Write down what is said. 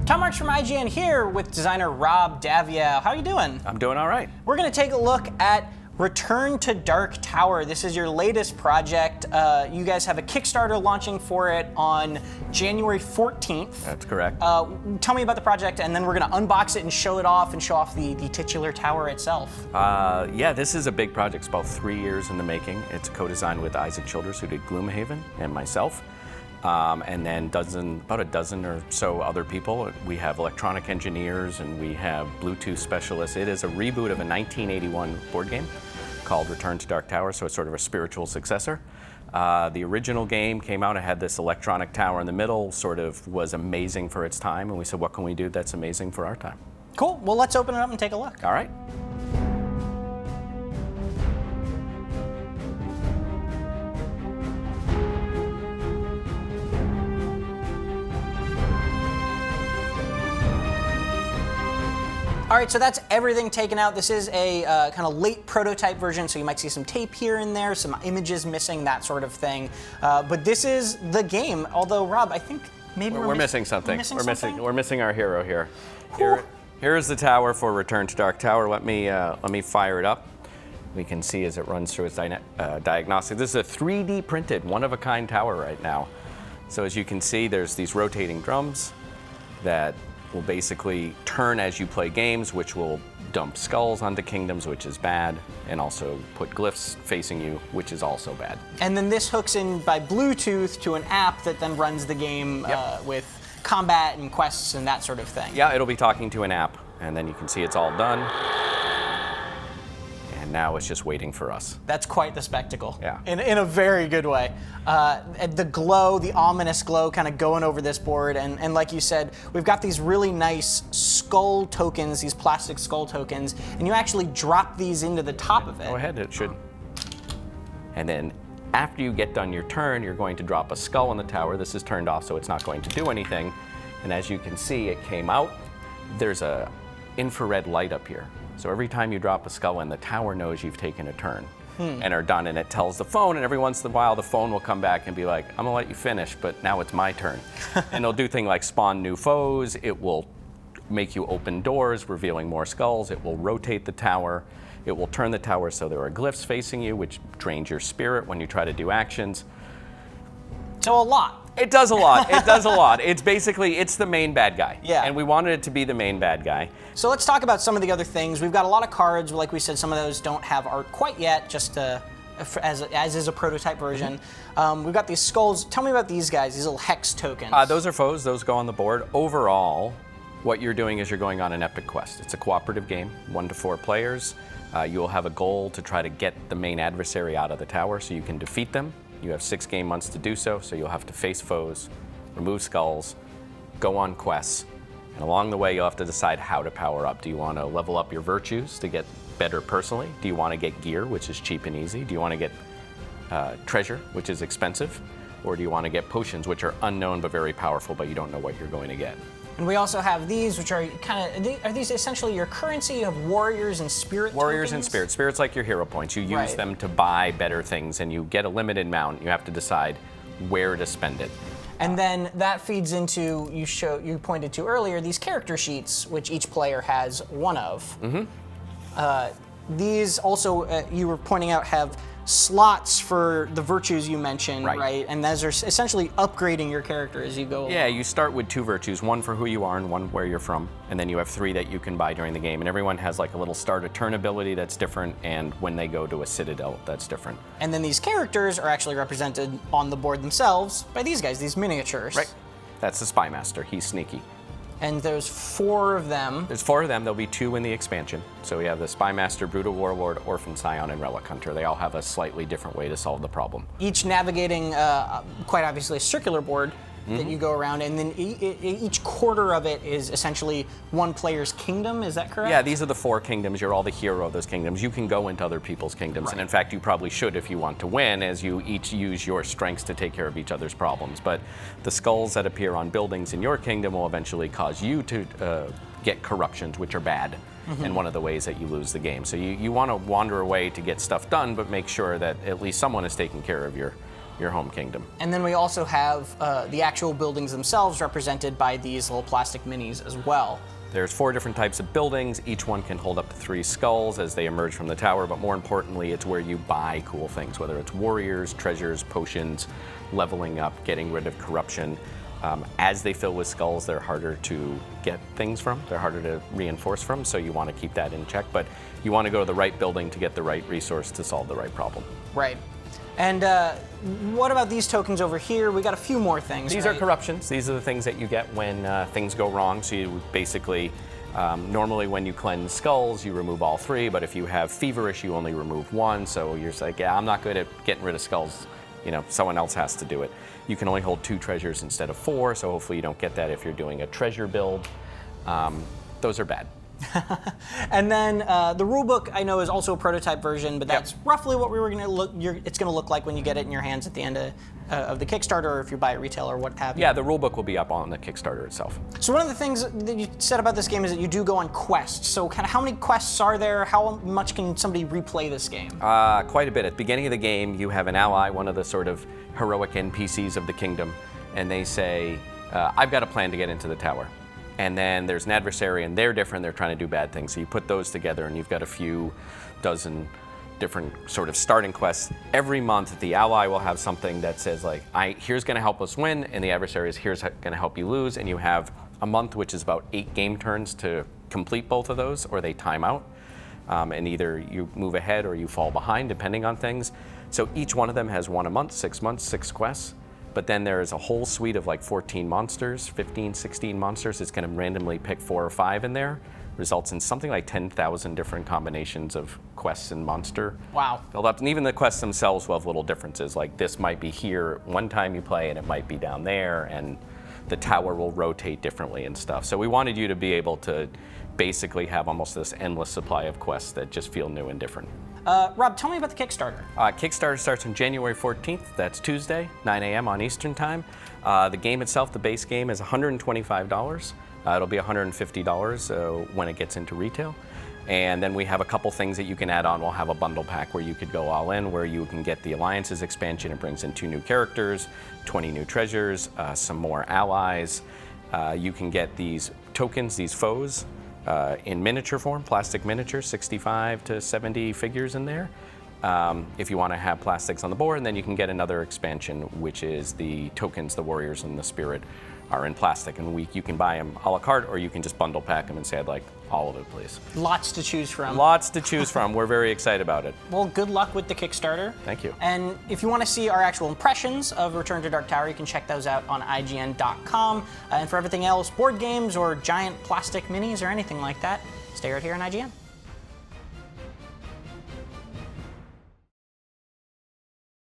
Tom Marks from IGN here with designer Rob Daviau. How are you doing? I'm doing all right. We're going to take a look at Return to Dark Tower. This is your latest project. You guys have a Kickstarter launching for it on January 14th. That's correct. Tell me about the project, and then we're going to unbox it and show it off and show off the titular tower itself. Yeah, this is a big project. It's about 3 years in the making. It's co-designed with Childres, who did Gloomhaven, and myself. And then about a dozen or so other people. We have electronic engineers and we have Bluetooth specialists. It is a reboot of a 1981 board game called Return to Dark Tower, so it's sort of a spiritual successor. The original game came out, it had this electronic tower in the middle, sort of was amazing for its time, and we said, what can we do that's amazing for our time? Cool, well let's open it up and take a look. All right. All right, so that's everything taken out. This is a kind of late prototype version, so you might see some tape here and there, some images missing, that sort of thing. But this is the game. Although, Rob, I think maybe we're missing something. We're missing our hero here. Cool. Here is the tower for Return to Dark Tower. Let me fire it up. We can see as it runs through its diagnostic. This is a 3D printed, one-of-a-kind tower right now. So as you can see, there's these rotating drums that will basically turn as you play games, which will dump skulls onto kingdoms, which is bad, and also put glyphs facing you, which is also bad. And then this hooks in by Bluetooth to an app that then runs the game with combat and quests and that sort of thing. Yeah, it'll be talking to an app, and then you can see it's all done. And now it's just waiting for us. That's quite the spectacle. Yeah. In a very good way. The glow, the ominous glow kind of going over this board, and like you said, we've got these really nice skull tokens, these plastic skull tokens, and you actually drop these into the top of it. Go ahead, it should. And then after you get done your turn, you're going to drop a skull in the tower. This is turned off, so it's not going to do anything. And as you can see, it came out. There's a infrared light up here. So every time you drop a skull in, the tower knows you've taken a turn and are done, and it tells the phone, and every once in a while the phone will come back and be like, I'm gonna let you finish, but now it's my turn. And it'll do things like spawn new foes, it will make you open doors, revealing more skulls, it will rotate the tower, it will turn the tower so there are glyphs facing you, which drains your spirit when you try to do actions. So a lot. It does a lot. It does a lot. It's basically, it's the main bad guy. Yeah. And we wanted it to be the main bad guy. So let's talk about some of the other things. We've got a lot of cards. Like we said, some of those don't have art quite yet, just as is a prototype version. We've got these skulls. Tell me about these guys, these little hex tokens. Those are foes. Those go on the board. Overall, what you're doing is you're going on an epic quest. It's a cooperative game, 1 to 4 players. You'll have a goal to try to get the main adversary out of the tower so you can defeat them. You have 6 game months to do so, so you'll have to face foes, remove skulls, go on quests, and along the way you'll have to decide how to power up. Do you want to level up your virtues to get better personally? Do you want to get gear, which is cheap and easy? Do you want to get treasure, which is expensive? Or do you want to get potions, which are unknown but very powerful, but you don't know what you're going to get? And we also have these, which are are these essentially your currency? You have warriors and spirit Warriors tokens? and spirits. Spirits like your hero points. You use them to buy better things, and you get a limited amount. You have to decide where to spend it. And then that feeds into, you pointed to earlier, these character sheets, which each player has 1 of. These also, you were pointing out, have slots for the virtues you mentioned, right? And those are essentially upgrading your character as you go along. Yeah, you start with 2 virtues, 1 for who you are and 1 where you're from, and then you have 3 that you can buy during the game. And everyone has like a little start a turn ability that's different, and when they go to a citadel, that's different. And then these characters are actually represented on the board themselves by these guys, these miniatures. Right. That's the Spy Master. He's sneaky. And there's 4 of them. There's 4 of them. There'll be 2 in the expansion. So we have the Spy Master, Brutal Warlord, Orphan Scion, and Relic Hunter. They all have a slightly different way to solve the problem. Each navigating, quite obviously, a circular board that you go around, and then each quarter of it is essentially 1 player's kingdom, is that correct? Yeah, these are the 4 kingdoms. You're all the hero of those kingdoms. You can go into other people's kingdoms, and in fact, you probably should if you want to win, as you each use your strengths to take care of each other's problems. But the skulls that appear on buildings in your kingdom will eventually cause you to get corruptions, which are bad, and one of the ways that you lose the game. So you want to wander away to get stuff done, but make sure that at least someone is taking care of your your home kingdom. And then we also have the actual buildings themselves represented by these little plastic minis as well. There's 4 different types of buildings. Each one can hold up to 3 skulls as they emerge from the tower, but more importantly, it's where you buy cool things, whether it's warriors, treasures, potions, leveling up, getting rid of corruption. As they fill with skulls, they're harder to get things from. They're harder to reinforce from, so you want to keep that in check. But you want to go to the right building to get the right resource to solve the right problem. Right. And what about these tokens over here? We got a few more things. These are corruptions. These are the things that you get when things go wrong. So you basically, normally when you cleanse skulls, you remove all 3. But if you have feverish, you only remove 1. So you're just like, yeah, I'm not good at getting rid of skulls. You know, someone else has to do it. You can only hold 2 treasures instead of 4. So hopefully you don't get that if you're doing a treasure build. Those are bad. And then the rulebook, I know, is also a prototype version, but that's roughly what we were going to look. It's going to look like when you get it in your hands at the end of the Kickstarter, or if you buy it retail or what have you. Yeah, the rulebook will be up on the Kickstarter itself. So one of the things that you said about this game is that you do go on quests. So kind of how many quests are there? How much can somebody replay this game? Quite a bit. At the beginning of the game, you have an ally, one of the sort of heroic NPCs of the kingdom, and they say, I've got a plan to get into the tower. And then there's an adversary, and they're different. They're trying to do bad things. So you put those together, and you've got a few dozen different sort of starting quests. Every month, the ally will have something that says, like, here's going to help us win, and the adversary is here's going to help you lose. And you have a month, which is about 8 game turns to complete both of those, or they time out. And either you move ahead or you fall behind, depending on things. So each one of them has 1 a month, 6 months, 6 quests. But then there's a whole suite of like 14 monsters, 15, 16 monsters. It's going to randomly pick 4 or 5 in there. Results in something like 10,000 different combinations of quests and monster. Wow. Filled up. And even the quests themselves will have little differences. Like this might be here one time you play, and it might be down there, and the tower will rotate differently and stuff. So we wanted you to be able to basically have almost this endless supply of quests that just feel new and different. Rob, tell me about the Kickstarter. Kickstarter starts on January 14th. That's Tuesday, 9 a.m. on Eastern Time. The game itself, the base game, is $125. It'll be $150 when it gets into retail. And then we have a couple things that you can add on. We'll have a bundle pack where you could go all in, where you can get the Alliances expansion. It brings in 2 new characters, 20 new treasures, some more allies. You can get these tokens, these foes, in miniature form, plastic miniature, 65 to 70 figures in there. If you want to have plastics on the board, and then you can get another expansion, which is the tokens, the warriors and the spirit are in plastic, and you can buy them a la carte, or you can just bundle pack them and say, I'd like all of it, please. Lots to choose from. Lots to choose from. We're very excited about it. Well, good luck with the Kickstarter. Thank you. And if you want to see our actual impressions of Return to Dark Tower, you can check those out on IGN.com. And for everything else, board games or giant plastic minis or anything like that, stay right here on IGN.